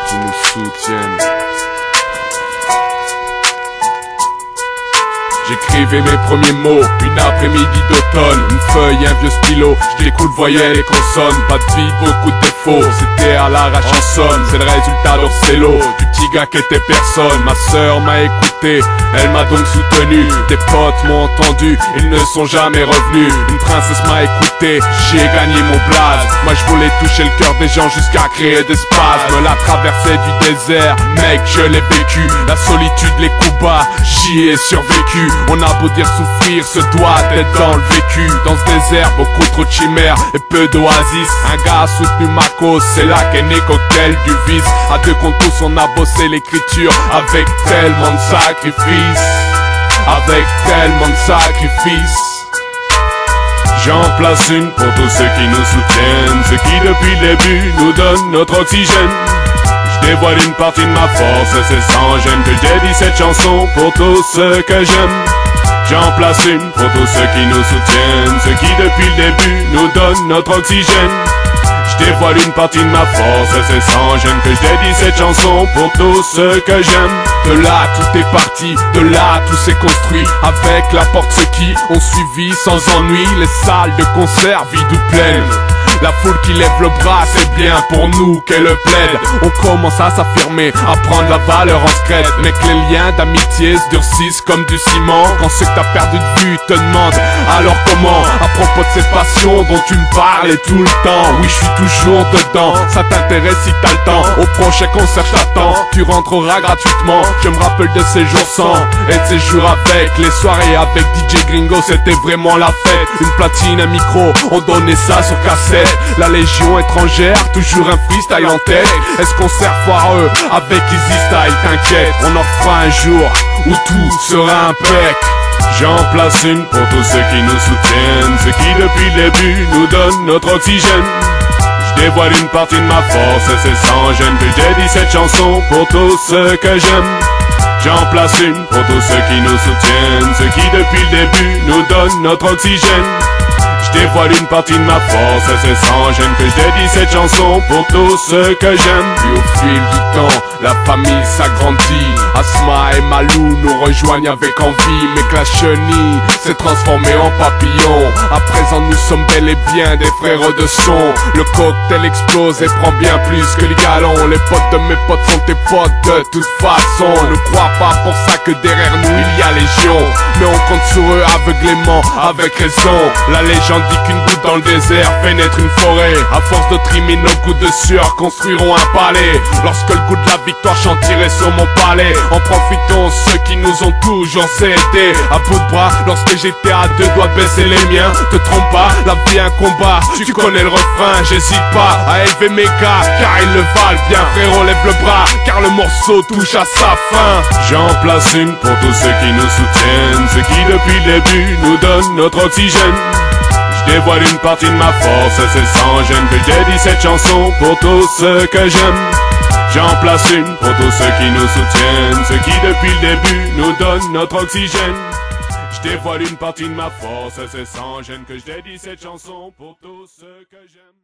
qui nous soutiennent. J'écrivais mes premiers mots, une après-midi d'automne, une feuille, un vieux stylo, je découle voyelles et consonnes, pas de vie, beaucoup de défauts, c'était à l'arrache en somme, c'est le résultat d'Orcello, du petit gars qui était personne, ma sœur m'a écouté, elle m'a donc soutenu, des potes m'ont entendu, ils ne sont jamais revenus, une princesse m'a écouté, j'ai gagné mon blaze, moi je voulais toucher le cœur des gens jusqu'à créer des spasmes, la traversée du désert, mec je l'ai vécu, la solitude, les coups bas, j'y ai survécu. On a beau dire souffrir, se doit d'être dans le vécu. Dans ce désert, beaucoup trop de chimères et peu d'oasis. Un gars a soutenu ma cause, c'est là qu'est né Cocktail du vice. À deux contre tous, on a bossé l'écriture avec tellement de sacrifices. Avec tellement de sacrifices. J'en place une pour tous ceux qui nous soutiennent, ceux qui depuis le début nous donnent notre oxygène. Je dévoile une partie de ma force, c'est sans gêne que je dédie cette chanson pour tous ceux que j'aime. J'en place une pour tous ceux qui nous soutiennent, ceux qui depuis le début nous donnent notre oxygène. Je dévoile une partie de ma force, c'est sans gêne que je dédie cette chanson pour tous ceux que j'aime. De là tout est parti, de là tout s'est construit. Avec la porte ceux qui ont suivi sans ennui. Les salles de concert vides ou pleines. La foule qui lève le bras, c'est bien pour nous qu'elle le plaide. On commence à s'affirmer, à prendre la valeur en secret. Mais que les liens d'amitié se durcissent comme du ciment. Quand ceux que t'as perdu de vue te demandent alors comment. À propos de cette passion dont tu me parlais tout le temps. Oui, je suis toujours dedans, ça t'intéresse si t'as le temps. Au prochain concert j'attends, tu rentreras gratuitement. Je me rappelle de ces jours sans et de ces jours avec. Les soirées avec DJ Gringo, c'était vraiment la fête. Une platine, un micro, on donnait ça sur cassette. La légion étrangère, toujours un freestyle en tête. Est-ce qu'on sert foireux avec Easy Style? T'inquiète, on en fera un jour où tout sera impec. J'en place une pour tous ceux qui nous soutiennent, ceux qui depuis le début nous donnent notre oxygène. Je dévoile une partie de ma force, c'est sans gêne que je dédie cette chanson pour tous ceux que j'aime. J'en place une pour tous ceux qui nous soutiennent, ceux qui depuis le début nous donnent notre oxygène. Je dévoile une partie de ma force, c'est sans gêne que je dédie cette chanson pour tous ceux que j'aime. Puis au fil du temps, la famille s'agrandit. Asma et Malou nous rejoignent avec envie. Mais que la chenille s'est transformée en papillon. À présent nous sommes bel et bien des frères de son. Le cocktail explose et prend bien plus que les galons. Les potes de mes potes sont tes potes de toute façon. Ne crois pas pour ça que derrière nous il y a légion. Mais on compte sur eux aveuglément, avec raison. La légende dit qu'une goutte dans le désert fait naître une forêt. À force de trimer nos gouttes de sueur, construirons un palais. Lorsque le goût de la victoire chantirait sur mon palais. En profitons ceux qui nous ont toujours cédé. À bout de bras, lorsque j'étais à deux doigts de baisser les miens. Te trompe pas, la vie est un combat. Tu connais le refrain, j'hésite pas à élever mes gars, car ils le valent bien. Frérot, lève le bras, car le morceau touche à sa fin. J'en place une pour tous ceux qui nous soutiennent, ceux qui depuis le début nous donnent notre oxygène. Je dévoile une partie de ma force, c'est sans gêne que je dédie cette chanson pour tous ceux que j'aime. J'en place une pour tous ceux qui nous soutiennent, ceux qui depuis le début nous donnent notre oxygène. Je dévoile une partie de ma force, c'est sans gêne que je dédie cette chanson pour tous ceux que j'aime.